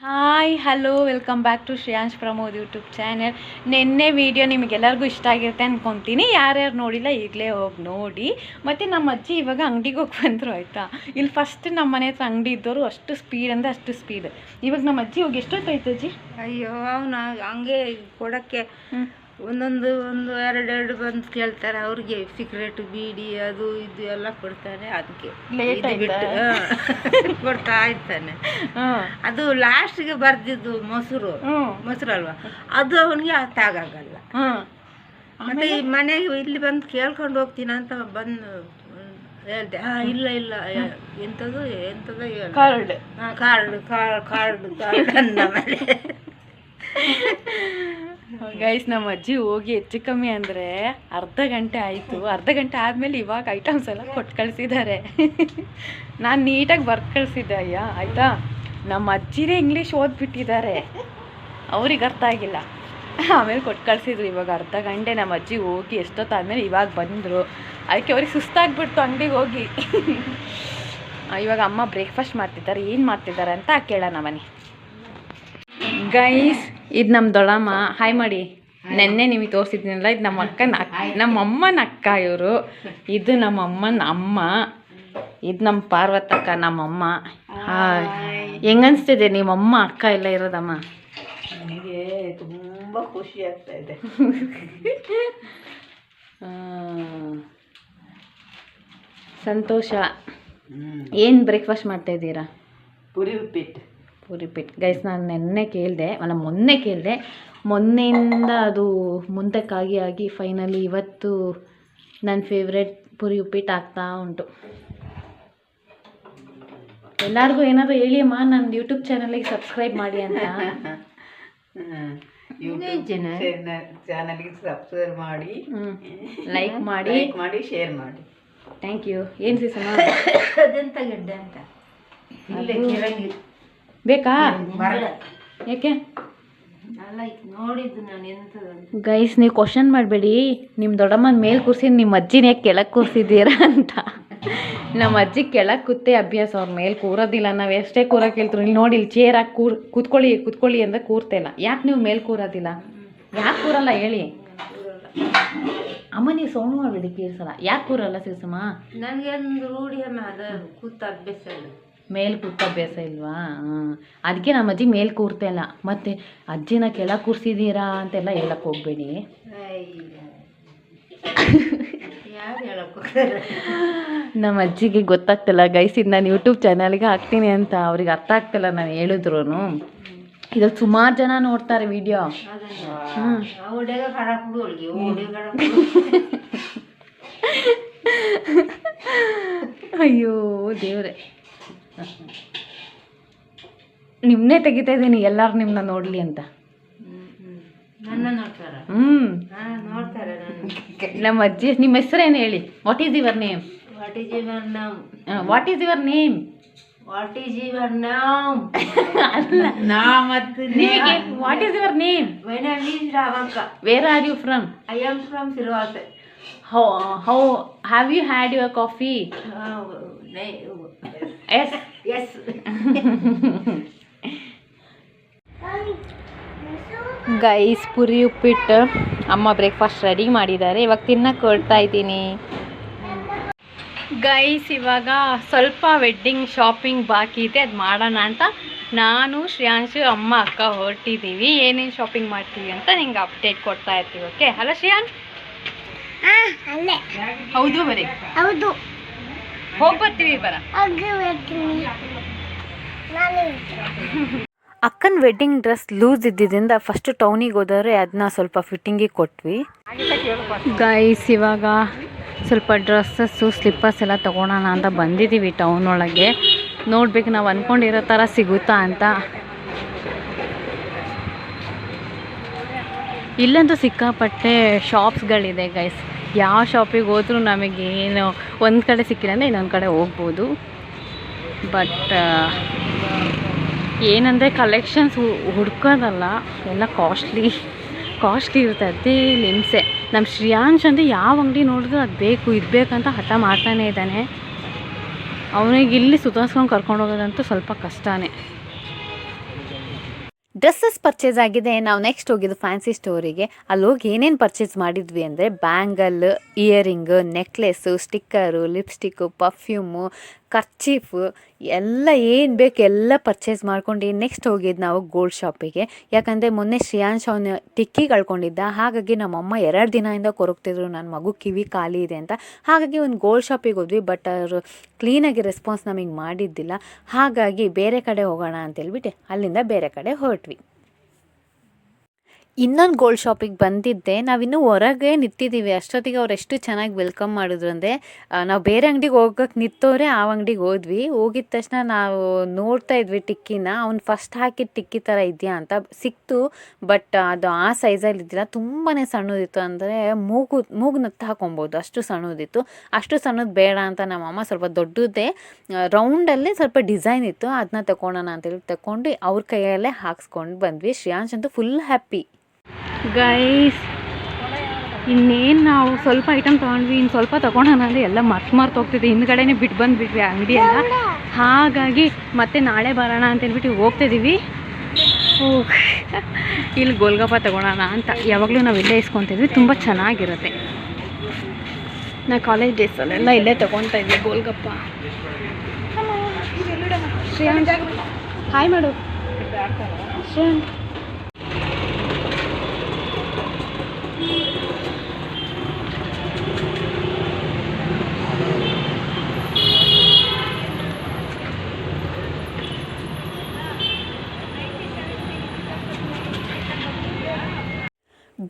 Hi hello welcome back to Shreyansh Pramod YouTube channel. ನಿನ್ನೆ video ನಿಮಗೆಲ್ಲರಿಗೂ ಇಷ್ಟ ಆಗಿರುತ್ತೆ ಅಂದ್ಕೊತೀನಿ. ಯಾರ್ಯಾರು ನೋಡಿಲ್ಲ ಈಗಲೇ ಹೋಗಿ ನೋಡಿ. ಮತ್ತು ನಮ್ಮ ಅಜ್ಜಿ ಇವಾಗ ಅಂಗಡಿಗೆ ಹೋಗಿ ಬಂದರು ಆಯಿತಾ. ಇಲ್ಲಿ ಫಸ್ಟ್ ನಮ್ಮ ಮನೆ ಹತ್ರ ಅಂಗಡಿ ಇದ್ದವರು ಅಷ್ಟು ಸ್ಪೀಡ್ ಅಂದರೆ ಅಷ್ಟು ಸ್ಪೀಡ್. ಇವಾಗ ನಮ್ಮ ಅಜ್ಜಿ ಹೋಗಿ ಎಷ್ಟೊತ್ತಾಯ್ತು ಅಜ್ಜಿ? ಅಯ್ಯೋ ಅವನು ಹಂಗೆ ಕೊಡೋಕ್ಕೆ ಒಂದು ಎರಡು ಬಂದು ಕೇಳ್ತಾರೆ. ಅವ್ರಿಗೆ ಸಿಗರೇಟ್ ಬೀಡಿ ಅದು ಇದು ಎಲ್ಲ ಕೊಡ್ತಾರೆ. ಅದಕ್ಕೆ ಲೇಟ್ ಬಿಟ್ಟು ಕೊಡ್ತಾ ಇರ್ತಾನೆ. ಅದು ಲಾಸ್ಟ್ಗೆ ಬರ್ದಿದ್ದು ಮೊಸರಲ್ವಾ, ಅದು ಅವನಿಗೆ ಅರ್ಥ ಆಗಲ್ಲ. ಮತ್ತೆ ಈ ಮನೆಗೆ ಇಲ್ಲಿ ಬಂದು ಕೇಳ್ಕೊಂಡು ಹೋಗ್ತೀನಿ ಅಂತ ಬಂದು ಹೇಳ್ದೆ. ಇಲ್ಲ ಎಂಥದ್ದು ಕಾರ್ಡ್ ಅಂದ ಮೇಲೆ ಗೈಸ್ ನಮ್ಮ ಅಜ್ಜಿ ಹೋಗಿ ಹೆಚ್ಚು ಕಮ್ಮಿ ಅಂದರೆ ಅರ್ಧ ಗಂಟೆ ಆಯಿತು. ಅರ್ಧ ಗಂಟೆ ಆದಮೇಲೆ ಇವಾಗ ಐಟಮ್ಸ್ ಎಲ್ಲ ಕೊಟ್ಟು ಕಳಿಸಿದ್ದಾರೆ. ನಾನು ನೀಟಾಗಿ ಬರ್ದು ಕಳಿಸಿದ್ದೆ ಅಯ್ಯ ಆಯಿತಾ. ನಮ್ಮ ಅಜ್ಜಿನೇ ಇಂಗ್ಲೀಷ್ ಓದ್ಬಿಟ್ಟಿದ್ದಾರೆ, ಅವ್ರಿಗೆ ಅರ್ಥ ಆಗಿಲ್ಲ. ಆಮೇಲೆ ಕೊಟ್ಟು ಕಳಿಸಿದ್ರು. ಇವಾಗ ಅರ್ಧ ಗಂಟೆ ನಮ್ಮ ಅಜ್ಜಿ ಹೋಗಿ ಎಷ್ಟೊತ್ತಾದ್ಮೇಲೆ ಇವಾಗ ಬಂದರು. ಅದಕ್ಕೆ ಅವ್ರಿಗೆ ಸುಸ್ತಾಗ್ಬಿಡ್ತು ಅಂಗಡಿಗೆ ಹೋಗಿ. ಇವಾಗ ಅಮ್ಮ ಬ್ರೇಕ್ಫಾಸ್ಟ್ ಮಾಡ್ತಿದ್ದಾರೆ. ಏನು ಮಾಡ್ತಿದ್ದಾರೆ ಅಂತ ಕೇಳೋಣ ಬನ್ನಿ. ಗೈಸ್ ಇದು ನಮ್ಮ ದೊಡ್ಡಮ್ಮ. ಹಾಯ್ ಮಾಡಿ. ನೆನ್ನೆ ನಿಮಗೆ ತೋರಿಸಿದ್ದೀನಲ್ಲ, ಇದು ನಮ್ಮ ನಮ್ಮಮ್ಮನ ಅಕ್ಕ ಇವರು. ಇದು ನಮ್ಮ ಅಮ್ಮನ ಅಮ್ಮ. ಇದು ನಮ್ಮ ಪಾರ್ವತಕ್ಕ ನಮ್ಮಮ್ಮ. ಹಾಯ್. ಹೆಂಗನ್ಸ್ತಿದೆ ನಿಮ್ಮಮ್ಮ ಅಕ್ಕ ಎಲ್ಲ ಇರೋದಮ್ಮ? ನನಗೆ ತುಂಬ ಖುಷಿ ಆಗ್ತಾ ಇದೆ. ಸಂತೋಷ. ಏನು ಬ್ರೇಕ್ಫಾಸ್ಟ್ ಮಾಡ್ತಾಯಿದ್ದೀರಾ? ಪುರಿ ಉಪ್ಪಿಟ್ಟು. ಗೈಸ್ ನಾನು ಮೊನ್ನೆ ಕೇಳಿದೆ. ಮೊನ್ನೆಯಿಂದ ಅದು ಮುಂದಕ್ಕಾಗಿ ಫೈನಲಿ ಇವತ್ತು ನನ್ನ ಫೇವ್ರೆಟ್ ಪುರಿ ಉಪ್ಪಿಟ್ಟು ಆಗ್ತಾ ಉಂಟು. ಎಲ್ಲರಿಗೂ ಏನಾದರೂ ಹೇಳಿ ಅಮ್ಮ, ನನ್ನ ಯೂಟ್ಯೂಬ್ ಚಾನಲಿಗೆ ಸಬ್ಸ್ಕ್ರೈಬ್ ಮಾಡಿ ಅಂತ. ಚಾನಲ್ಗೆ ಸಬ್ಸ್ಕ್ರೈಬ್ ಮಾಡಿ, ಲೈಕ್ ಮಾಡಿ, ಶೇರ್ ಮಾಡಿ. Thank you. ಏನು ಸೀಸಮ್ಮ? ಅದೆಂತ ಗಡ್ಡೆ ಅಂತ ಇಲ್ಲೇ ಕೆಳಗೆ ಬೇಕಾ? ಯಾಕೆ ನೋಡಿದ್ದು ನಾನು ಎಂಥದ್ದು. ಗೈಸ್ ನೀವು ಕ್ವಶನ್ ಮಾಡಬೇಡಿ. ನಿಮ್ಮ ದೊಡ್ಡಮ್ಮನ ಮೇಲೆ ಕೂರಿಸಿ ನಿಮ್ಮ ಅಜ್ಜಿನ ಯಾಕೆ ಕೆಳಗೆ ಕೂರಿಸಿದ್ದೀರಾ ಅಂತ. ನಮ್ಮ ಅಜ್ಜಿ ಕೆಳಗೆ ಕೂತೇ ಅಭ್ಯಾಸ, ಅವ್ರ ಮೇಲೆ ಕೂರೋದಿಲ್ಲ. ನಾವು ಎಷ್ಟೇ ಕೂರಕ್ಕೆ ಹೇಳ್ತೀವಿ. ಇಲ್ಲಿ ನೋಡಿ, ಇಲ್ಲಿ ಚೇರ್ ಹಾಕಿ ಕೂತ್ಕೊಳ್ಳಿ ಅಂದರೆ ಕೂರ್ತಾ ಇಲ್ಲ. ಯಾಕೆ ನೀವು ಮೇಲೆ ಕೂರೋದಿಲ್ಲ? ಯಾಕೆ ಕೂರಲ್ಲ ಹೇಳಿ ಅಮ್ಮ? ನೀವು ಸೌಂಡ್ ಮಾಡಬೇಡಿ, ಕೇಳಿಸಲ್ಲ. ಯಾಕೆ ಕೂರಲ್ಲ ಸೀಸಮ್ಮ? ನನಗೆ ಒಂದು ರೂಢಿ ಅಮ್ಮ, ಅದು ಕೂತ ಅಭ್ಯಾಸ ಇಲ್ಲ. ಮೇಲೆ ಕೂತ ಅಭ್ಯಾಸ ಇಲ್ವಾ? ಅದಕ್ಕೆ ನಮ್ಮ ಅಜ್ಜಿ ಮೇಲೆ ಕೂರ್ತಾ ಇಲ್ಲ. ಮತ್ತು ಅಜ್ಜಿನ ಕೆಳಗೆ ಕೂರಿಸಿದ್ದೀರಾ ಅಂತೆಲ್ಲ ಹೇಳಕ್ಕೆ ಹೋಗಬೇಡಿ. ನಮ್ಮ ಅಜ್ಜಿಗೆ ಗೊತ್ತಾಗ್ತಿಲ್ಲ ಗೈಸ್. ಇದು ನಾನು ಯೂಟ್ಯೂಬ್ ಚಾನಲ್ಗೆ ಹಾಕ್ತೀನಿ ಅಂತ ಅವ್ರಿಗೆ ಅರ್ಥ ಆಗ್ತಿಲ್ಲ ನಾನು ಹೇಳಿದ್ರು. ಇದ್ರಲ್ಲಿ ಸುಮಾರು ಜನ ನೋಡ್ತಾರೆ ವಿಡಿಯೋ. ಅಯ್ಯೋ ದೇವ್ರೆ, ನಿಮ್ಮನ್ನೇ ತೆಗಿತಾ ಇದ್ದೀನಿ, ಎಲ್ಲರೂ ನಿಮ್ಮನ್ನ ನೋಡಲಿ ಅಂತ. ನಮ್ಮ ಅಜ್ಜಿ ನಿಮ್ಮ ಹೆಸರೇನು ಹೇಳಿ? What is your name? What is your name? What is your name? What is your name? ಅಲ್ಲ, ಮತ್ತು what is your name? My name is Ramakka. Where are you from? I am from Silvassa. How have you had your coffee? Yes. Guys puri ಉಪ್ಪಿಟ್ಟು ಅಮ್ಮ breakfast ready ಮಾಡಿದ್ದಾರೆ. ಇವಾಗ ತಿನ್ನಕ್ಕೆ ಹೊರಡ್ತಾ ಇದ್ದೀನಿ. Guys ಇವಾಗ ಸ್ವಲ್ಪ ವೆಡ್ಡಿಂಗ್ ಶಾಪಿಂಗ್ ಬಾಕಿ ಇದೆ, ಅದು ಮಾಡೋಣ ಅಂತ ನಾನು ಶ್ರೇಯಾಂಶು ಅಮ್ಮ ಅಕ್ಕ ಹೊರಟಿದ್ದೀವಿ. ಏನೇನು ಶಾಪಿಂಗ್ ಮಾಡ್ತೀವಿ ಅಂತ ನಿಂಗೆ ಅಪ್ಡೇಟ್ ಕೊಡ್ತಾ ಇರ್ತೀವಿ. ಓಕೆ? ಹಲೋ ಶ್ರೇಯಾಂಶ್. ಹೌದು ಬರೀ ಹೌದು, ಹೋಗಿ ಬರ್ತೀವಿ ಬರ. ಅಕ್ಕನ ವೆಡ್ಡಿಂಗ್ ಡ್ರೆಸ್ ಲೂಸ್ ಇದ್ದಿದ್ದರಿಂದ ಫಸ್ಟ್ ಟೌನಿಗೆ ಹೋದರೆ ಅದನ್ನ ಸ್ವಲ್ಪ ಫಿಟ್ಟಿಂಗಿಗೆ ಕೊಟ್ವಿ. ಗೈಸ್ ಇವಾಗ ಸ್ವಲ್ಪ ಡ್ರೆಸ್ಸಸ್ಸು ಸ್ಲಿಪ್ಪರ್ಸ್ ಎಲ್ಲ ತೊಗೊಳೋಣ ಅಂತ ಬಂದಿದ್ದೀವಿ ಟೌನ್ ಒಳಗೆ. ನೋಡ್ಬೇಕು ನಾವು ಅಂದ್ಕೊಂಡಿರೋ ಥರ ಸಿಗುತ್ತಾ ಅಂತ. ಇಲ್ಲಂತೂ ಸಿಕ್ಕಾಪಟ್ಟೆ ಶಾಪ್ಸ್ಗಳಿದೆ ಗೈಸ್. ಯಾವ ಶಾಪಿಗೆ ಹೋದ್ರೂ ನಮಗೇನು ಒಂದು ಕಡೆ ಸಿಕ್ಕಿಲ್ಲ ಅಂದರೆ ಇನ್ನೊಂದು ಕಡೆ ಹೋಗ್ಬೋದು. ಬಟ್ ಏನಂದರೆ ಕಲೆಕ್ಷನ್ಸ್ ಹುಡ್ಕೋದಲ್ಲ, ಎಲ್ಲ ಕಾಸ್ಟ್ಲಿ ಇರುತ್ತೆ. ಅದೇ ಹಿಂಸೆ. ನಮ್ಮ ಶ್ರೇಯಾಂಶ್ ಅಂದರೆ ಯಾವ ಅಂಗಡಿ ನೋಡಿದ್ರು ಅದು ಬೇಕು ಇದು ಬೇಕಂತ ಹಠ ಮಾಡ್ತಾನೇ ಇದ್ದಾನೆ. ಅವನಿಗೆ ಇಲ್ಲಿ ಸುಧಾರಿಸ್ಕೊಂಡು ಕರ್ಕೊಂಡು ಹೋಗೋದಂತೂ ಸ್ವಲ್ಪ ಕಷ್ಟನೇ. ಡ್ರೆಸ್ಸಸ್ ಪರ್ಚೇಸ್ ಆಗಿದೆ. ನಾವು ನೆಕ್ಸ್ಟ್ ಹೋಗಿದ್ದು ಫ್ಯಾನ್ಸಿ ಸ್ಟೋರಿಗೆ. ಅಲ್ಲಿ ಹೋಗಿ ಏನೇನು ಪರ್ಚೇಸ್ ಮಾಡಿದ್ವಿ ಅಂದರೆ bangle, earring, necklace, sticker, lipstick, perfume, kerchief ಎಲ್ಲ ಏನು ಬೇಕು ಎಲ್ಲ ಪರ್ಚೇಸ್ ಮಾಡ್ಕೊಂಡು ನೆಕ್ಸ್ಟ್ ಹೋಗಿದ್ದು ನಾವು ಗೋಲ್ಡ್ ಶಾಪಿಗೆ. ಯಾಕಂದರೆ ಮೊನ್ನೆ ಶ್ರೇಯಾಂಶ್ ಅವನು ಟಿಕ್ಕಿ ಕಳ್ಕೊಂಡಿದ್ದ. ಹಾಗಾಗಿ ನಮ್ಮಮ್ಮ 2 ದಿನದಿಂದ ಕೊರಗ್ತಿದ್ರು ನನ್ನ ಮಗು ಕಿವಿ ಖಾಲಿ ಇದೆ ಅಂತ. ಹಾಗಾಗಿ ಒಂದು ಗೋಲ್ಡ್ ಶಾಪಿಗೆ ಹೋದ್ವಿ. ಬಟ್ ಅವರು ಕ್ಲೀನಾಗಿ ರೆಸ್ಪಾನ್ಸ್ ನಮಗೆ ಮಾಡಿದ್ದಿಲ್ಲ. ಹಾಗಾಗಿ ಬೇರೆ ಕಡೆ ಹೋಗೋಣ ಅಂತೇಳ್ಬಿಟ್ಟು ಅಲ್ಲಿಂದ ಬೇರೆ ಕಡೆ ಹೊರಟ್ವಿ. ಇನ್ನೊಂದು ಗೋಲ್ಡ್ ಶಾಪಿಗೆ ಬಂದಿದ್ದೆ. ನಾವಿನ್ನೂ ಹೊರಗೆ ನಿಂತಿದ್ದೀವಿ. ಅಷ್ಟೊತ್ತಿಗೆ ಅವ್ರು ಎಷ್ಟು ಚೆನ್ನಾಗಿ ವೆಲ್ಕಮ್ ಮಾಡಿದ್ರು ಅಂದರೆ, ನಾವು ಬೇರೆ ಅಂಗಡಿಗೆ ಹೋಗೋಕ್ಕೆ ನಿಂತವ್ರೆ ಆ ಅಂಗಡಿಗೆ ಹೋದ್ವಿ. ಹೋಗಿದ ತಕ್ಷಣ ನಾವು ನೋಡ್ತಾ ಇದ್ವಿ ಟಿಕ್ಕಿನ. ಅವ್ನು ಫಸ್ಟ್ ಹಾಕಿದ ಟಿಕ್ಕಿ ಥರ ಇದೆಯಾ ಅಂತ ಸಿಕ್ತು. ಬಟ್ ಅದು ಆ ಸೈಜಲ್ಲಿ ಇದ್ದಿಲ್ಲ, ತುಂಬಾ ಸಣ್ಣದಿತ್ತು. ಅಂದರೆ ಮೂಗು ನತ್ತು ಹಾಕೊಬೋದು ಅಷ್ಟು ಸಣ್ಣದಿತ್ತು. ಅಷ್ಟು ಸಣ್ಣದು ಬೇಡ ಅಂತ ನಮ್ಮಮ್ಮ ಸ್ವಲ್ಪ ದೊಡ್ಡದೇ ರೌಂಡಲ್ಲೇ ಸ್ವಲ್ಪ ಡಿಸೈನ್ ಇತ್ತು, ಅದನ್ನ ತಗೊಳ್ಳೋಣ ಅಂತೇಳಿ ತಗೊಂಡು ಅವ್ರ ಕೈಯಲ್ಲೇ ಹಾಕ್ಸ್ಕೊಂಡು ಬಂದ್ವಿ. ಶ್ರೇಯಾಂಶ್ ಅಂತೂ ಫುಲ್ ಹ್ಯಾಪಿ. ಗೈಸ್, ಇನ್ನೇನು ನಾವು ಸ್ವಲ್ಪ ಐಟಮ್ ತೊಗೊಂಡ್ವಿ, ಇನ್ನು ಸ್ವಲ್ಪ ತೊಗೊಳೋಣ ಅಂದರೆ ಎಲ್ಲ ಮರ್ತು ಹೋಗ್ತಿದ್ವಿ. ಹಿಂದ್ಗಡೆನೇ ಬಿಟ್ಟು ಬಂದುಬಿಟ್ವಿ ಅಂಗಡಿ ಎಲ್ಲ. ಹಾಗಾಗಿ ಮತ್ತೆ ನಾಳೆ ಬರೋಣ ಅಂತೇಳ್ಬಿಟ್ಟು ಹೋಗ್ತಿದ್ದೀವಿ. ಇಲ್ಲಿ ಗೋಲ್ಗಪ್ಪ ತೊಗೊಳೋಣ ಅಂತ. ಯಾವಾಗಲೂ ನಾವು ಇಲ್ಲೇ ಇಸ್ಕೊತಿದ್ವಿ, ತುಂಬ ಚೆನ್ನಾಗಿರುತ್ತೆ. ನಾ ಕಾಲೇಜ್ ಡೇಸಲ್ಲೆಲ್ಲ ಇಲ್ಲೇ ತೊಗೊತಾ ಇದ್ವಿ ಗೋಲ್ಗಪ್ಪ. ಶ್ರೇಯಾಂಶ್ ಹಾಯ್ ಮಾಡು. ಶ್ರೇಯಾಂಶ್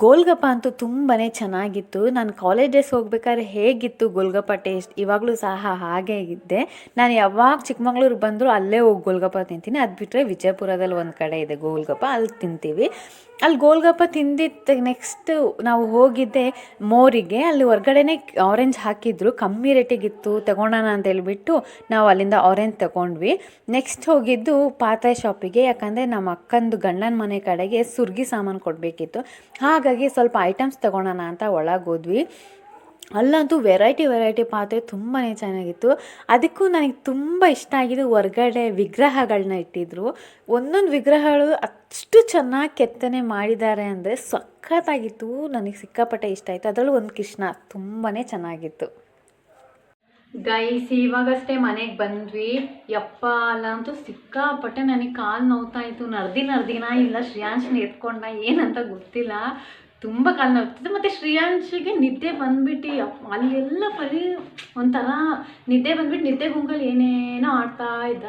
ಗೋಲ್ಗಪ್ಪ ಅಂತೂ ತುಂಬಾ ಚೆನ್ನಾಗಿತ್ತು. ನಾನು ಕಾಲೇಜ್ ಡೇಸ್ ಹೋಗ್ಬೇಕಾದ್ರೆ ಹೇಗಿತ್ತು ಗೋಲ್ಗಪ್ಪ ಟೇಸ್ಟ್, ಇವಾಗಲೂ ಸಹ ಹಾಗೇ ಇದ್ದೆ. ನಾನು ಯಾವಾಗ ಚಿಕ್ಕಮಂಗ್ಳೂರಿಗೆ ಬಂದರೂ ಅಲ್ಲೇ ಹೋಗಿ ಗೋಲ್ಗಪ್ಪ ತಿಂತೀನಿ. ಅದು ಬಿಟ್ಟರೆ ವಿಜಯಪುರದಲ್ಲಿ ಒಂದು ಕಡೆ ಇದೆ ಗೋಲ್ಗಪ್ಪ, ಅಲ್ಲಿ ತಿಂತೀವಿ. ಅಲ್ಲಿ ಗೋಲ್ಗಪ್ಪ ತಿಂದಿದ್ದು ನೆಕ್ಸ್ಟು ನಾವು ಹೋಗಿದ್ದೆ ಮೋರಿಗೆ. ಅಲ್ಲಿ ಹೊರ್ಗಡೆನೇ ಆರೆಂಜ್ ಹಾಕಿದ್ರು, ಕಮ್ಮಿ ರೇಟಿಗಿತ್ತು, ತಗೊಳ್ಳೋಣ ಅಂತ ಹೇಳ್ಬಿಟ್ಟು ನಾವು ಅಲ್ಲಿಂದ ಆರೆಂಜ್ ತಗೊಂಡ್ವಿ. ನೆಕ್ಸ್ಟ್ ಹೋಗಿದ್ದು ಪಾತ್ರೆ ಶಾಪಿಗೆ. ಯಾಕಂದರೆ ನಮ್ಮ ಅಕ್ಕಂದು ಗಂಡನ ಮನೆ ಕಡೆಗೆ ಸುರ್ಗಿ ಸಾಮಾನು ಕೊಡಬೇಕಿತ್ತು. ಹಾಗಾಗಿ ಸ್ವಲ್ಪ ಐಟಮ್ಸ್ ತಗೊಳ್ಳೋಣ ಅಂತ ಒಳಗೋದ್ವಿ. ಅಲ್ಲಂತೂ ವೆರೈಟಿ ಪಾತ್ರೆ ತುಂಬಾ ಚೆನ್ನಾಗಿತ್ತು. ಅದಕ್ಕೂ ನನಗೆ ತುಂಬ ಇಷ್ಟ ಆಗಿದ್ದು ಹೊರ್ಗಡೆ ವಿಗ್ರಹಗಳನ್ನ ಇಟ್ಟಿದ್ರು. ಒಂದೊಂದು ವಿಗ್ರಹಗಳು ಅಷ್ಟು ಚೆನ್ನಾಗಿ ಕೆತ್ತನೆ ಮಾಡಿದ್ದಾರೆ ಅಂದರೆ ಸಖತ್ತಾಗಿತ್ತು. ನನಗೆ ಸಿಕ್ಕಾಪಟ್ಟೆ ಇಷ್ಟ ಆಯಿತು. ಅದರಲ್ಲೂ ಒಂದು ಕೃಷ್ಣ ತುಂಬಾ ಚೆನ್ನಾಗಿತ್ತು. ಗೈಸ್, ಇವಾಗಷ್ಟೇ ಮನೆಗೆ ಬಂದ್ವಿ. ಯಪ್ಪ ಅಲ್ಲಂತೂ ಸಿಕ್ಕಾಪಟ್ಟೆ ನನಗೆ ಕಾಲು ನೋವ್ತಾ ಇತ್ತು. ನರ್ದಿನ ಇಲ್ಲ ಶ್ರೇಯಾಂಶನ ಎತ್ಕೊಂಡ ಏನಂತ ಗೊತ್ತಿಲ್ಲ, ತುಂಬ ಕಾಲು ನೋವ್ತಿತ್ತು. ಮತ್ತು ಶ್ರೇಯಾಂಶಿಗೆ ನಿದ್ದೆ ಬಂದುಬಿಟ್ಟು ಅಲ್ಲೆಲ್ಲ ಬರೀ ಒಂಥರ ನಿದ್ದೆ ಬಂದುಬಿಟ್ಟು ನಿದ್ದೆ ಗುಂಗಲ್ಲಿ ಏನೇನೋ ಆಡ್ತಾ ಇದ್ದ.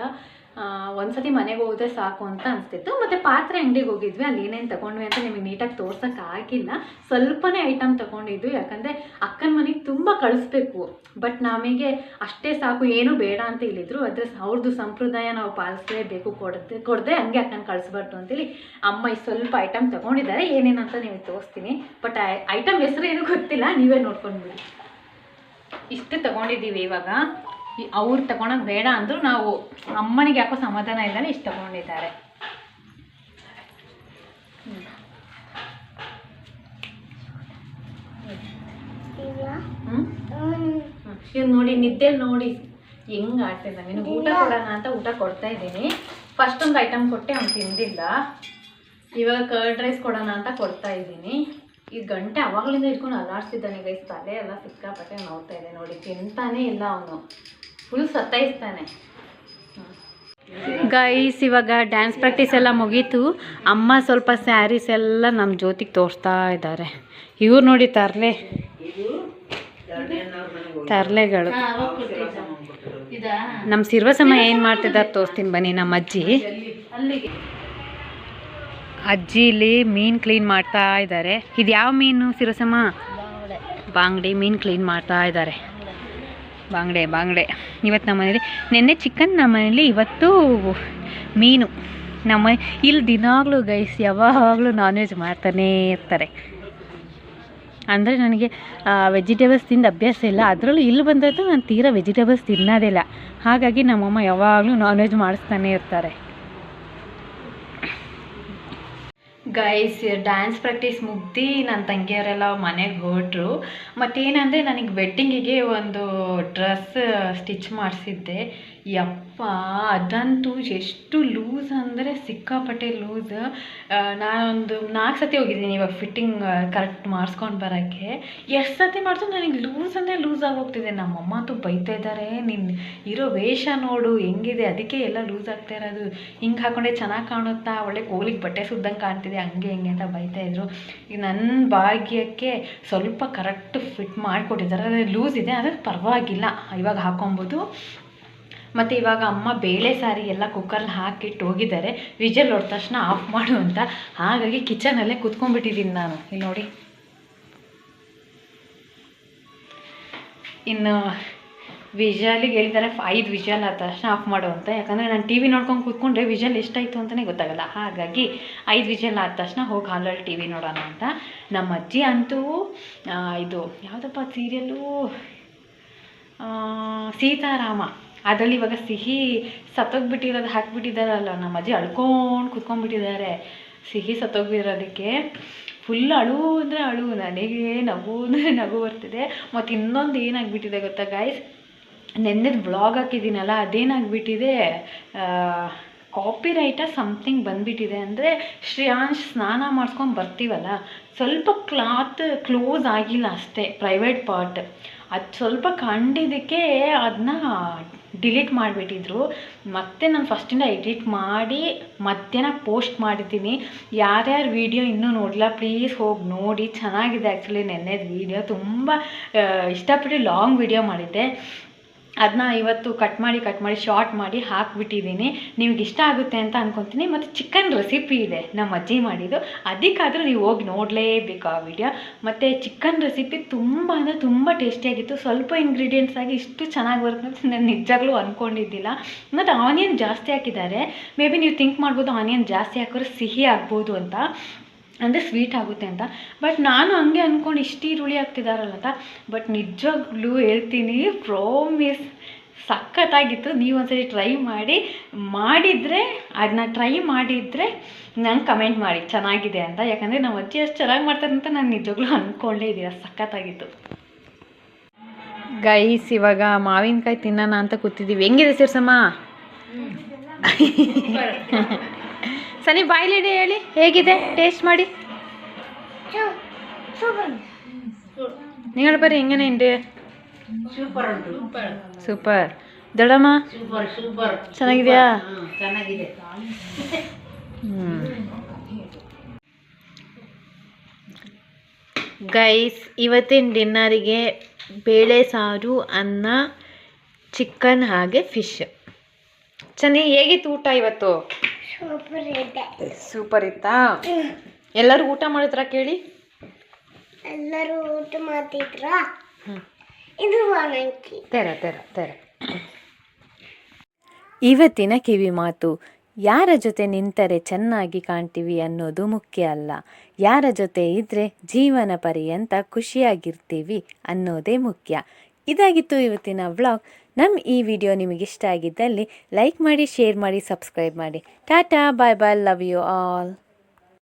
ಒಂದ್ಸತಿ ಮನೆಗೆ ಹೋದರೆ ಸಾಕು ಅಂತ ಅನಿಸ್ತಿತ್ತು. ಮತ್ತು ಪಾತ್ರೆ ಅಂಗಡಿಗೆ ಹೋಗಿದ್ವಿ. ಅಲ್ಲಿ ಏನೇನು ತೊಗೊಂಡ್ವಿ ಅಂತ ನಿಮಗೆ ನೀಟಾಗಿ ತೋರ್ಸೋಕ್ಕೆ ಆಗಿಲ್ಲ. ಸ್ವಲ್ಪನೇ ಐಟಮ್ ತೊಗೊಂಡಿದ್ದು. ಯಾಕಂದರೆ ಅಕ್ಕನ ಮನೆಗೆ ತುಂಬ ಕಳಿಸ್ಬೇಕು. ಬಟ್ ನಮಗೆ ಅಷ್ಟೇ ಸಾಕು, ಏನೂ ಬೇಡ ಅಂತ ಹೇಳಿದ್ರು. ಆದರೆ ಅವ್ರದ್ದು ಸಂಪ್ರದಾಯ ನಾವು ಪಾಲಿಸಲೇಬೇಕು. ಕೊಡದೆ ಹಂಗೆ ಅಕ್ಕನ ಕಳಿಸ್ಬಾರ್ದು ಅಂತೇಳಿ ಅಮ್ಮ ಸ್ವಲ್ಪ ಐಟಮ್ ತೊಗೊಂಡಿದ್ದಾರೆ. ಏನೇನಂತ ನಿಮಗೆ ತೋರಿಸ್ತೀನಿ. ಬಟ್ ಐಟಮ್ ಹೆಸರು ಏನೂ ಗೊತ್ತಿಲ್ಲ, ನೀವೇ ನೋಡ್ಕೊಂಡ್ಬಿಡಿ. ಇಷ್ಟು ತೊಗೊಂಡಿದ್ದೀವಿ. ಇವಾಗ ಅವ್ರು ತಗೊಳಕ್ಕೆ ಬೇಡ ಅಂದರೂ ನಾವು ಅಮ್ಮನಿಗೆ ಯಾಕೋ ಸಮಾಧಾನ ಇಲ್ಲದೆ ಇಷ್ಟು ತಗೊಂಡಿದ್ದಾರೆ. ಇವ್ರು ನೋಡಿ ನಿದ್ದೆಲ್ಲಿ ನೋಡಿ ಹೆಂಗೆ ಆಡ್ತಿದ್ದ. ನಿನಗೆ ಊಟ ಕೊಡೋಣ ಅಂತ ಊಟ ಕೊಡ್ತಾ ಇದ್ದೀನಿ. ಫಸ್ಟ್ ಒಂದು ಐಟಮ್ ಕೊಟ್ಟೆ, ಅವ್ನು ತಿಂದಿಲ್ಲ. ಇವಾಗ ಕರ್ಡ್ ರೈಸ್ ಕೊಡೋಣ ಅಂತ ಕೊಡ್ತಾ ಇದ್ದೀನಿ. ಈ ಗಂಟೆ ಅವಾಗಲಿಂದ ಇಟ್ಕೊಂಡು ಅಲ್ಲಾಡ್ತಿದ್ದಾನೆ ಗೈಸ್. ತಲೆ ಎಲ್ಲ ಸಿಕ್ಕಾಪಟ್ಟೆ ನೋಡ್ತಾ ಇದೆ ನೋಡಿ. ತಿಂತಾನೇ ಇಲ್ಲ ಅವನು, ಫುಲ್ ಸತ್ತಾಯಿಸ್ತಾನೆ. ಗೈಸ್, ಇವಾಗ ಡ್ಯಾನ್ಸ್ ಪ್ರಾಕ್ಟೀಸ್ ಎಲ್ಲ ಮುಗೀತು. ಅಮ್ಮ ಸ್ವಲ್ಪ ಸ್ಯಾರೀಸ್ ಎಲ್ಲ ನಮ್ಮ ಜ್ಯೋತಿಗೆ ತೋರಿಸ್ತಾ ಇದ್ದಾರೆ. ಇವ್ರು ನೋಡಿ ತರ್ಲೆಗಳು. ನಮ್ಮ ಸಿರ್ವಸಮ್ಮ ಏನು ಮಾಡ್ತಿದ್ದಾರೆ ತೋರಿಸ್ತೀನಿ ಬನ್ನಿ. ನಮ್ಮ ಅಜ್ಜಿ ಇಲ್ಲಿ ಮೀನು ಕ್ಲೀನ್ ಮಾಡ್ತಾ ಇದ್ದಾರೆ. ಇದು ಯಾವ ಮೀನು ಸಿರ್ವಸಮ್ಮ? ಬಾಂಗ್ಡೆ ಮೀನು ಕ್ಲೀನ್ ಮಾಡ್ತಾ ಇದ್ದಾರೆ. ಬಾಂಗ್ಡೆ ಇವತ್ತು ನಮ್ಮ ಮನೇಲಿ ನೆನ್ನೆ ಚಿಕನ್, ನಮ್ಮ ಮನೇಲಿ ಇವತ್ತು ಮೀನು. ನಮ್ಮ ಇಲ್ಲಿ ದಿನಾಗಲೂ ಗೈಸ್ ಯಾವಾಗಲೂ ನಾನ್ ವೆಜ್ ಮಾಡ್ತಾನೇ ಇರ್ತಾರೆ. ಅಂದರೆ ನನಗೆ ವೆಜಿಟೇಬಲ್ಸ್ ತಿಂದು ಅಭ್ಯಾಸ ಇಲ್ಲ. ಅದರಲ್ಲೂ ಇಲ್ಲಿ ಬಂದದ್ದು ನಾನು ತೀರಾ ವೆಜಿಟೇಬಲ್ಸ್ ತಿನ್ನೋದಿಲ್ಲ. ಹಾಗಾಗಿ ನಮ್ಮಮ್ಮ ಯಾವಾಗಲೂ ನಾನ್ ವೆಜ್ ಮಾಡಿಸ್ತಾನೆ ಇರ್ತಾರೆ. ಗೈಸ್, ಡ್ಯಾನ್ಸ್ ಪ್ರಾಕ್ಟೀಸ್ ಮುಗ್ದು ನನ್ನ ತಂಗಿಯವರೆಲ್ಲ ಮನೆಗೆ ಹೊರಟ್ರು. ಮತ್ತೇನಂದರೆ ನನಗೆ ವೆಡ್ಡಿಂಗಿಗೆ ಒಂದು ಡ್ರೆಸ್ ಸ್ಟಿಚ್ ಮಾಡಿಸಿದ್ದೆ. ಯಪ್ಪ ಯಪ್ಪ ಅದಂತೂ ಎಷ್ಟು ಲೂಸ್ ಅಂದರೆ ಸಿಕ್ಕಾಪಟ್ಟೆ ಲೂಸ್. ನಾನೊಂದು 4 ಸತಿ ಹೋಗಿದ್ದೀನಿ ಇವಾಗ ಫಿಟ್ಟಿಂಗ್ ಕರೆಕ್ಟ್ ಮಾಡಿಸ್ಕೊಂಡು ಬರೋಕ್ಕೆ. ಎಷ್ಟು ಸತಿ ಮಾಡಿದ್ರು ನನಗೆ ಲೂಸ್ ಅಂದರೆ ಲೂಸ್ ಆಗೋಗ್ತಿದೆ. ನಮ್ಮಮ್ಮ ಅಂತೂ ಬೈತಾ ಇದ್ದಾರೆ, ನೀನು ಇರೋ ವೇಷ ನೋಡು ಹೆಂಗಿದೆ, ಅದಕ್ಕೆ ಎಲ್ಲ ಲೂಸ್ ಆಗ್ತಾ ಇರೋದು, ಹಿಂಗೆ ಹಾಕೊಂಡೆ ಚೆನ್ನಾಗಿ ಕಾಣುತ್ತಾ, ಒಳ್ಳೆ ಕೋಲಿಗೆ ಬಟ್ಟೆ ಸುದ್ದಂಗೆ ಕಾಣ್ತಿದೆ, ಹಂಗೆ ಹಿಂಗೆ ಅಂತ ಬೈತಾಯಿದ್ರು. ಈಗ ನನ್ನ ಭಾಗ್ಯಕ್ಕೆ ಸ್ವಲ್ಪ ಕರೆಕ್ಟ್ ಫಿಟ್ ಮಾಡಿಕೊಟ್ಟಿದ್ದಾರೆ. ಅದು ಲೂಸ್ ಇದೆ, ಆದರೆ ಪರವಾಗಿಲ್ಲ, ಇವಾಗ ಹಾಕೊಬೋದು. ಮತ್ತು ಇವಾಗ ಅಮ್ಮ ಬೇಳೆ ಸಾರಿ ಎಲ್ಲ ಕುಕ್ಕರ್ಲಿ ಹಾಕಿಟ್ಟು ಹೋಗಿದ್ದಾರೆ. ವಿಜಲ್ ಹೊಡೆದ ತಕ್ಷಣ ಆಫ್ ಮಾಡು ಅಂತ. ಹಾಗಾಗಿ ಕಿಚನಲ್ಲೇ ಕುತ್ಕೊಂಡ್ಬಿಟ್ಟಿದ್ದೀನಿ ನಾನು. ಇಲ್ಲಿ ನೋಡಿ, ಇನ್ನು ವಿಜಲಿಗೆ ಹೇಳಿದ್ದಾರೆ 5 ವಿಜಲ್ ಆದ ತಕ್ಷಣ ಆಫ್ ಮಾಡು ಅಂತ. ಯಾಕಂದರೆ ನಾನು ಟಿ ವಿ ನೋಡ್ಕೊಂಡು ಕೂತ್ಕೊಂಡ್ರೆ ವಿಜಲ್ ಎಷ್ಟಾಯಿತು ಅಂತಲೇ ಗೊತ್ತಾಗಲ್ಲ. ಹಾಗಾಗಿ 5 ವಿಜಲ್ ಆದ ತಕ್ಷಣ ಹೋಗಿ ಹಾಲಲ್ಲಿ ಟಿ ವಿ ನೋಡೋಣ ಅಂತ. ನಮ್ಮ ಅಜ್ಜಿ ಅಂತೂ ಇದು ಯಾವುದಪ್ಪ ಸೀರಿಯಲ್ಲು, ಸೀತಾರಾಮ, ಅದರಲ್ಲಿ ಇವಾಗ ಸಿಹಿ ಸತ್ತೋಗ್ಬಿಟ್ಟಿರೋದು ಹಾಕ್ಬಿಟ್ಟಿದ್ದಾರಲ್ಲ, ನಮ್ಮ ಅಜ್ಜಿ ಅಳ್ಕೊಂಡು ಕುತ್ಕೊಂಡ್ಬಿಟ್ಟಿದ್ದಾರೆ. ಸಿಹಿ ಸತ್ತೋಗ್ಬಿರೋದಕ್ಕೆ ಫುಲ್ ಅಳು ಅಂದರೆ ಅಳು, ನನಗೆ ನಗು ಅಂದರೆ ನಗು ಬರ್ತಿದೆ. ಮತ್ತು ಇನ್ನೊಂದು ಏನಾಗ್ಬಿಟ್ಟಿದೆ ಗೊತ್ತಾ ಗಾಯ್ಸ್, ನೆನ್ನೆದು ಬ್ಲಾಗ್ ಹಾಕಿದ್ದೀನಲ್ಲ, ಅದೇನಾಗ್ಬಿಟ್ಟಿದೆ, ಕಾಪಿರೈಟ ಸಮಥಿಂಗ್ ಬಂದುಬಿಟ್ಟಿದೆ. ಅಂದರೆ ಶ್ರೇಯಾಂಶ್ ಸ್ನಾನ ಮಾಡಿಸ್ಕೊಂಡು ಬರ್ತೀವಲ್ಲ, ಸ್ವಲ್ಪ ಕ್ಲಾತ್ ಕ್ಲೋಸ್ ಆಗಿಲ್ಲ ಅಷ್ಟೇ, ಪ್ರೈವೇಟ್ ಪಾರ್ಟ್ ಅದು ಸ್ವಲ್ಪ ಕಂಡಿದ್ದಕ್ಕೆ ಅದನ್ನ ಡಿಲೀಟ್ ಮಾಡಿಬಿಟ್ಟಿದ್ರು. ಮತ್ತು ನಾನು ಫಸ್ಟಿಂದ ಎಡಿಟ್ ಮಾಡಿ ಮಧ್ಯಾಹ್ನ ಪೋಸ್ಟ್ ಮಾಡಿದ್ದೀನಿ. ಯಾರ್ಯಾರು ವೀಡಿಯೋ ಇನ್ನೂ ನೋಡಿಲ್ಲ ಪ್ಲೀಸ್ ಹೋಗಿ ನೋಡಿ, ಚೆನ್ನಾಗಿದೆ. ಆ್ಯಕ್ಚುಲಿ ನೆನ್ನೆದು ವೀಡಿಯೋ ತುಂಬ ಇಷ್ಟಪಟ್ಟು ಲಾಂಗ್ ವೀಡಿಯೋ ಮಾಡಿದ್ದೆ. ಅದನ್ನ ಇವತ್ತು ಕಟ್ ಮಾಡಿ ಶಾರ್ಟ್ ಮಾಡಿ ಹಾಕಿಬಿಟ್ಟಿದ್ದೀನಿ. ನಿಮ್ಗೆ ಇಷ್ಟ ಆಗುತ್ತೆ ಅಂತ ಅಂದ್ಕೊತೀನಿ. ಮತ್ತು ಚಿಕನ್ ರೆಸಿಪಿ ಇದೆ ನಮ್ಮ ಅಜ್ಜಿ ಮಾಡಿದ್ದು, ಅದಕ್ಕಾದರೂ ನೀವು ಹೋಗಿ ನೋಡಲೇಬೇಕು ಆ ವಿಡಿಯೋ. ಮತ್ತು ಚಿಕನ್ ರೆಸಿಪಿ ತುಂಬ ಅಂದರೆ ತುಂಬ ಟೇಸ್ಟಿಯಾಗಿತ್ತು. ಸ್ವಲ್ಪ ಇಂಗ್ರೀಡಿಯೆಂಟ್ಸ್ ಆಗಿ ಇಷ್ಟು ಚೆನ್ನಾಗಿ ಬರುತ್ತೆ ಅಂತ ನಾನು ನಿಜವಾಗ್ಲೂ ಅಂದ್ಕೊಂಡಿದ್ದಿಲ್ಲ. ಮತ್ತು ಆನಿಯನ್ ಜಾಸ್ತಿ ಹಾಕಿದ್ದಾರೆ. ಮೇ ಬಿ ನೀವು ಥಿಂಕ್ ಮಾಡ್ಬೋದು ಆನಿಯನ್ ಜಾಸ್ತಿ ಹಾಕಿದ್ರೆ ಸಿಹಿ ಆಗ್ಬೋದು ಅಂತ, ಅಂದರೆ ಸ್ವೀಟ್ ಆಗುತ್ತೆ ಅಂತ. ಬಟ್ ನಾನು ಹಂಗೆ ಅಂದ್ಕೊಂಡು ಇಷ್ಟು ಈರುಳ್ಳಿ ಹಾಕ್ತಿದ್ದಾರಲ್ಲ ಅಂತ. ಬಟ್ ನಿಜವಾಗ್ಲೂ ಹೇಳ್ತೀನಿ, ಪ್ರಾಮಿಸ್ ಸಖತ್ತಾಗಿತ್ತು. ನೀವು ಒಂದ್ಸರಿ ಟ್ರೈ ಮಾಡಿದರೆ ಅದನ್ನ ಟ್ರೈ ಮಾಡಿದರೆ ನಂಗೆ ಕಮೆಂಟ್ ಮಾಡಿ ಚೆನ್ನಾಗಿದೆ ಅಂತ. ಯಾಕಂದರೆ ನಮ್ಮ ಅಜ್ಜಿ ಅಷ್ಟು ಚೆನ್ನಾಗಿ ಮಾಡ್ತಾರೆ ಅಂತ ನಾನು ನಿಜವಾಗ್ಲೂ ಅಂದ್ಕೊಂಡೇ ಇದ್ದೀರ. ಸಖತ್ತಾಗಿತ್ತು ಗೈಸ್. ಇವಾಗ ಮಾವಿನಕಾಯಿ ತಿನ್ನೋಣ ಅಂತ ಕೂತಿದ್ದೀವಿ. ಹೆಂಗಿದೆ ಸೇರ್ಸಮ್ಮ? ಸನಿ ಬಾಯ್ಲಿಡಿ ಹೇಳಿ ಹೇಗಿದೆ, ಟೇಸ್ಟ್ ಮಾಡಿ. നിങ്ങൾ പറ എങ്ങനെയുണ്ട്? ಸೂಪರ್. ದೊಡ್ಡಮ್ಮ ಚೆನ್ನಾಗಿದೆಯಾ? ಗೈಸ್, ಇವತ್ತಿನ ಡಿನ್ನರಿಗೆ ಬೇಳೆ ಸಾರು, ಅನ್ನ, ಚಿಕನ್ ಹಾಗೆ ಫಿಶ್. ಚೆನ್ನಾಗಿ ಹೇಗಿತ್ತು ಊಟ ಇವತ್ತು? ಸೂಪರ್ ಇತ್ತಾ? ಎಲ್ಲರೂ ಊಟ ಮಾಡಿದ್ರ ಕೇಳಿ? ಎಲ್ಲರೂ ಊಟ ಮಾಡ್ತಿದ್ರ? ಇದು ತೆರ ತೆರ ತೆರ. ಇವತ್ತಿನ ಕಿವಿ ಮಾತು: ಯಾರ ಜೊತೆ ನಿಂತರೆ ಚೆನ್ನಾಗಿ ಕಾಣ್ತೀವಿ ಅನ್ನೋದು ಮುಖ್ಯ ಅಲ್ಲ, ಯಾರ ಜೊತೆ ಇದ್ದರೆ ಜೀವನ ಪರ್ಯಂತ ಖುಷಿಯಾಗಿರ್ತೀವಿ ಅನ್ನೋದೇ ಮುಖ್ಯ. ಇದಾಗಿತ್ತು ಇವತ್ತಿನ ವ್ಲಾಗ್. ನಮ್ಮ ಈ ವಿಡಿಯೋ ನಿಮಗಿಷ್ಟ ಆಗಿದ್ದಲ್ಲಿ ಲೈಕ್ ಮಾಡಿ, ಶೇರ್ ಮಾಡಿ, ಸಬ್ಸ್ಕ್ರೈಬ್ ಮಾಡಿ. ಟಾಟಾ, ಬಾಯ್ ಬಾಯ್, ಲವ್ ಯು ಆಲ್.